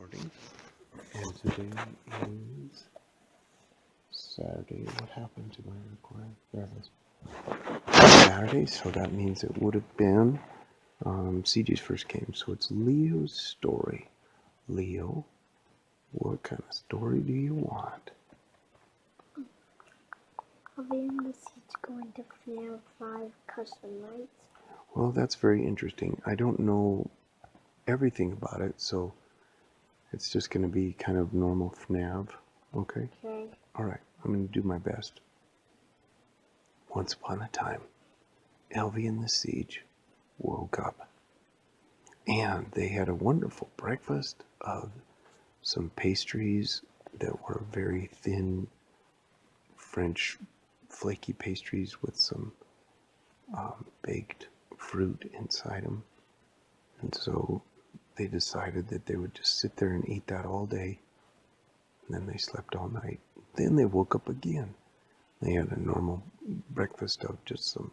recording, and today is Saturday. What happened to my recording? There it is. Saturday, so that means it would have been CJ's first game. So it's Leo's story. Leo, what kind of story do you want? Elvie and the Siege going to FNAF 5 custom nights. Well, that's very interesting. I don't know everything about it, so it's just going to be kind of normal FNAF. Okay? Okay. Alright, I'm going to do my best. Once upon a time, Elvie and the Siege woke up, and they had a wonderful breakfast of some pastries that were very thin French flaky pastries with some baked fruit inside them. And so they decided that they would just sit there and eat that all day, and then they slept all night. Then they woke up again. They had a normal breakfast of just some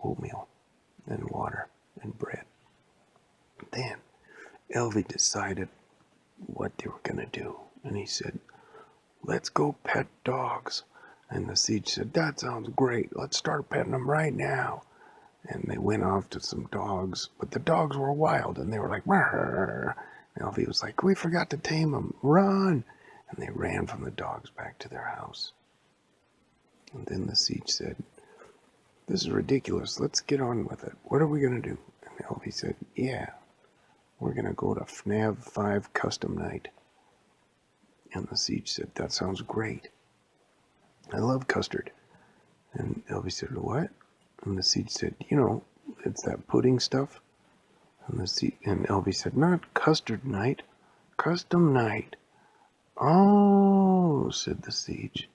oatmeal and water and bread. Then Elvie decided what they were going to do, and he said, "Let's go pet dogs." And the Siege said, "That sounds great. Let's start petting them right now." And they went off to some dogs, but the dogs were wild, and they were like, "Rrr." And Elvie was like, "We forgot to tame them. Run!" And they ran from the dogs back to their house. And then the Siege said, "This is ridiculous. Let's get on with it. What are we going to do?" And Elvie said, "Yeah, we're going to go to FNAF 5 custom night." And the Siege said, "That sounds great. I love custard." And Elvie said, "What?" And the Siege said, "You know, it's that pudding stuff." And Elvie said, "Not custard night, custom night." "Oh," said the Siege,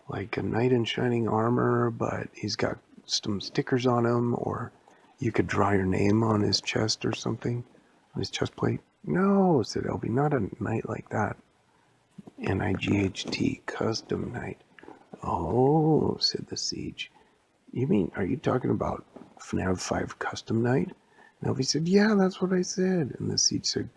"like a knight in shining armor, but he's got some stickers on him, or you could draw your name on his chest or something, on his chest plate." "No," said Elvie, "not a knight like that. NIGHT, custom night." "Oh," said the Siege. "You mean, are you talking about FNAF 5 custom night?" And Elvie said, "Yeah, that's what I said." And the Siege said,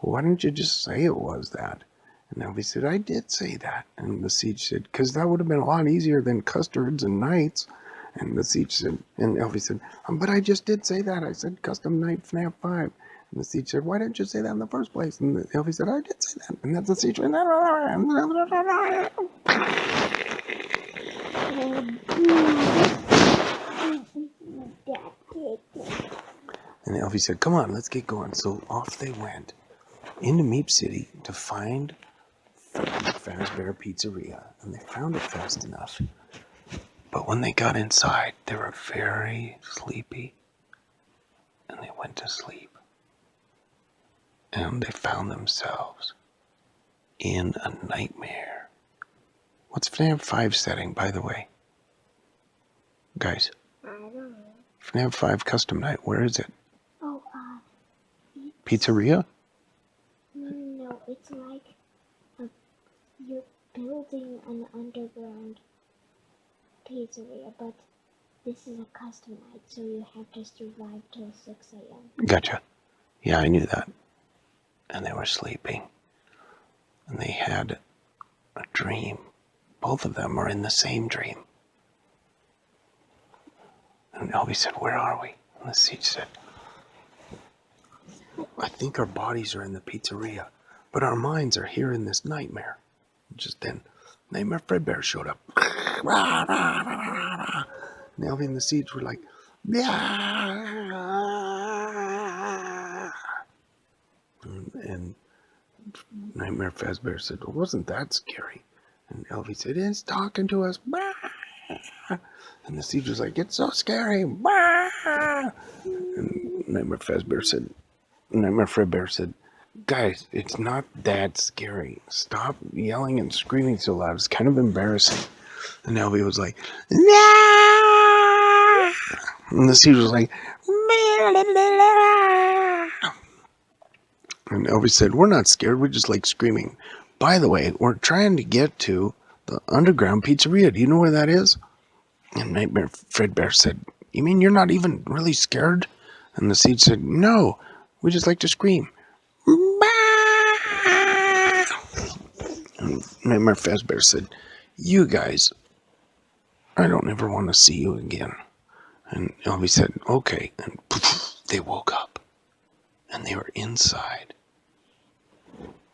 "Well, why didn't you just say it was that?" And Elvie said, "I did say that." And the Siege said, "'Cause that would have been a lot easier than custards and knights." And the Siege said, and Elvie said, "But I just did say that. I said custom night FNAF 5. And the Siege said, "Why didn't you say that in the first place?" And Elvie said, "I did say that." And that's the Siege. And Elvie said, "Come on, let's get going." So off they went into Meep City to find Fazbear Pizzeria. And they found it fast enough. But when they got inside, they were very sleepy. And they went to sleep. And they found themselves in a nightmare. What's FNAF 5 setting, by the way? Guys, I don't know. FNAF 5 custom night, where is it? Oh, Pizzeria? No, it's like you're building an underground pizzeria, but this is a custom night, so you have to survive till 6 a.m. Gotcha. Yeah, I knew that. And they were sleeping. And they had a dream. Both of them were in the same dream. And Elvie said, "Where are we?" And the Siege said, "I think our bodies are in the pizzeria, but our minds are here in this nightmare." Just then, Nightmare Fredbear showed up. And Elvie and the Siege were like, "Yeah!" And Nightmare Fazbear said, "Well, wasn't that scary?" And Elvie said, "It's talking to us." And the Siege was like, "It's so scary." And Nightmare Fredbear said, "Guys, it's not that scary. Stop yelling and screaming so loud. It's kind of embarrassing." And Elvie was like, "No!" And the Siege was like, and Elvie said, "We're not scared. We just like screaming. By the way, we're trying to get to the underground pizzeria. Do you know where that is?" And Nightmare Fredbear said, "You mean you're not even really scared?" And the Siege said, "No, we just like to scream." Nightmare Fazbear said, "You guys, I don't ever want to see you again." And Elvie said, "Okay." And poof, they woke up. And they were inside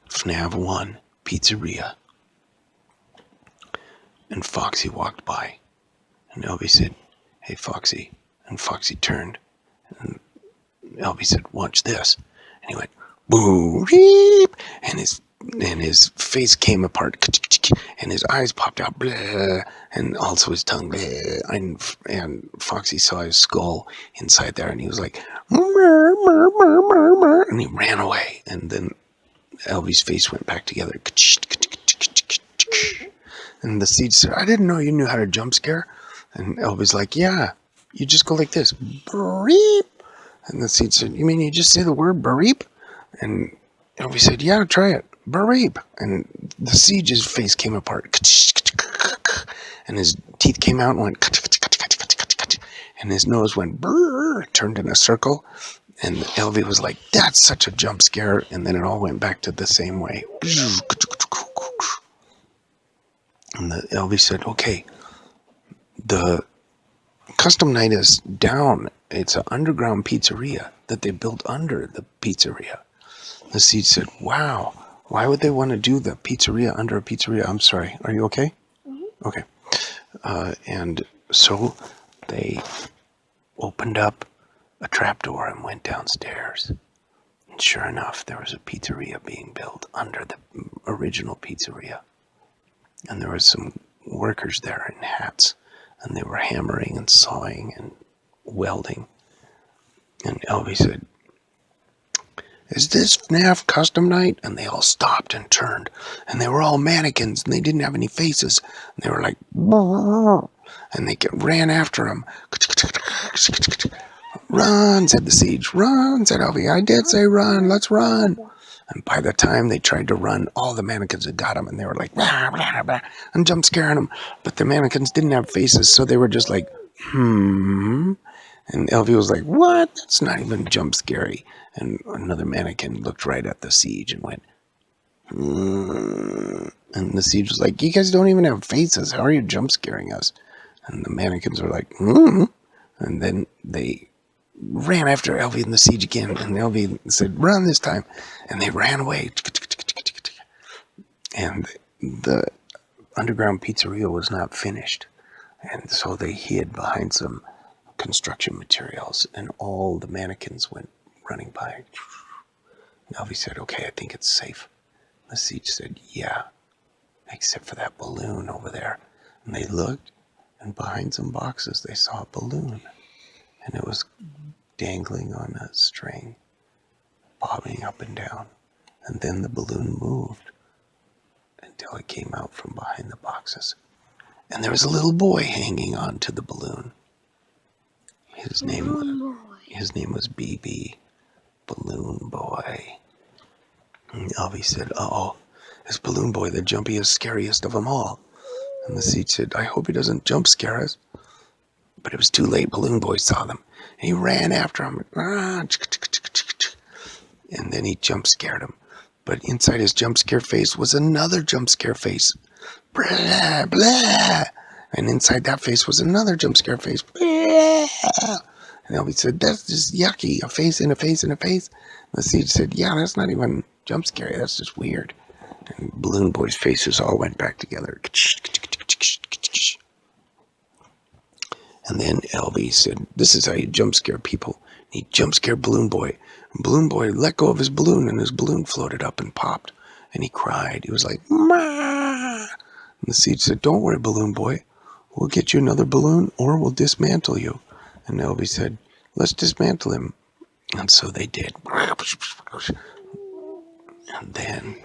FNAF 1 Pizzeria. And Foxy walked by. And Elvie said, "Hey, Foxy." And Foxy turned. And Elvie said, "Watch this." And he went, "Boo, beep," and his face came apart, and his eyes popped out, blah, and also his tongue, blah, and Foxy saw his skull inside there, and he was like, "Murr, murr, murr, murr, murr," and he ran away. And then Elvie's face went back together. And the Siege said, "I didn't know you knew how to jump scare." And Elvie's like, "Yeah, you just go like this. Beep." And the Siege said, "You mean you just say the word beep?" And Elvie said, "Yeah, try it. Beep." And the Siege's face came apart. And his teeth came out and went, and his nose went brrr, turned in a circle. And Elvie was like, "That's such a jump scare." And then it all went back to the same way. And Elvie said, "Okay, the custom night is down. It's an underground pizzeria that they built under the pizzeria." The Siege said, "Wow, why would they want to do the pizzeria under a pizzeria?" I'm sorry, are you okay? Mm-hmm. Okay. And so they opened up a trapdoor and went downstairs. And sure enough, there was a pizzeria being built under the original pizzeria. And there was some workers there in hats, and they were hammering and sawing and welding. And Elvie said, "Is this FNAF custom night?" And they all stopped and turned, and they were all mannequins, and they didn't have any faces. And they were like, and they ran after him. "Run," said the Siege. "Run," said Elvie. "I did say run. Let's run." And by the time they tried to run, all the mannequins had got them, and they were like, blah, blah, blah, and jump scaring them. But the mannequins didn't have faces, so they were just like, And Elvie was like, "What? That's not even jump scary." And another mannequin looked right at the Siege and went, And the Siege was like, "You guys don't even have faces. How are you jump scaring us?" And the mannequins were like, And then they ran after Elvie and the Siege again, and Elvie said, "Run this time," and they ran away. And the underground pizzeria was not finished, and so they hid behind some construction materials, and all the mannequins went running by. And Elvie said, "Okay, I think it's safe." The Siege said, "Yeah, except for that balloon over there." And they looked, and behind some boxes they saw a balloon, and it was dangling on a string, bobbing up and down. And then the balloon moved until it came out from behind the boxes. And there was a little boy hanging on to the balloon. His name was BB, Balloon Boy. And Elvie said, "Uh-oh, is Balloon Boy the jumpiest, scariest of them all?" And the Siege said, "I hope he doesn't jump scare us." But it was too late. Balloon Boy saw them. And he ran after him. And then he jump scared him. But inside his jump scare face was another jump scare face. Blah, blah. And inside that face was another jump scare face. Blah. And Elvie said, "That's just yucky. A face and a face and a face." And the Siege said, "Yeah, that's not even jump scary. That's just weird." And Balloon Boy's faces all went back together. And then Elvie said, "This is how you jump scare people." And he jump scared Balloon Boy. And Balloon Boy let go of his balloon, and his balloon floated up and popped. And he cried. He was like, "Ma!" And the Siege said, "Don't worry, Balloon Boy. We'll get you another balloon, or we'll dismantle you." And Elvie said, "Let's dismantle him." And so they did. And then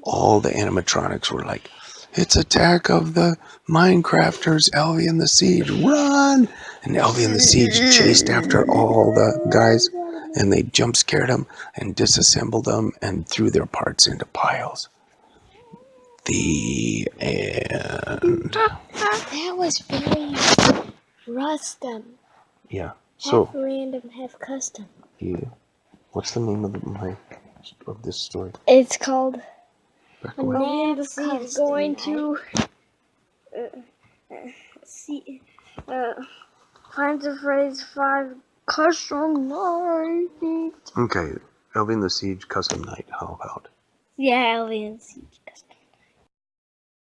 all the animatronics were like, "It's Attack of the Minecrafters, Elvie and the Siege, run!" And Elvie and the Siege chased after all the guys, and they jump scared them and disassembled them and threw their parts into piles. The end. That was very custom. Yeah. Half random, half custom. What's the name of this story? It's called Back And away. Elvie and the next Siege custom going night. to see find the phrase 5 custom night. Okay, Elvie and the Siege custom night. How about? Yeah, Elvie and the Siege custom.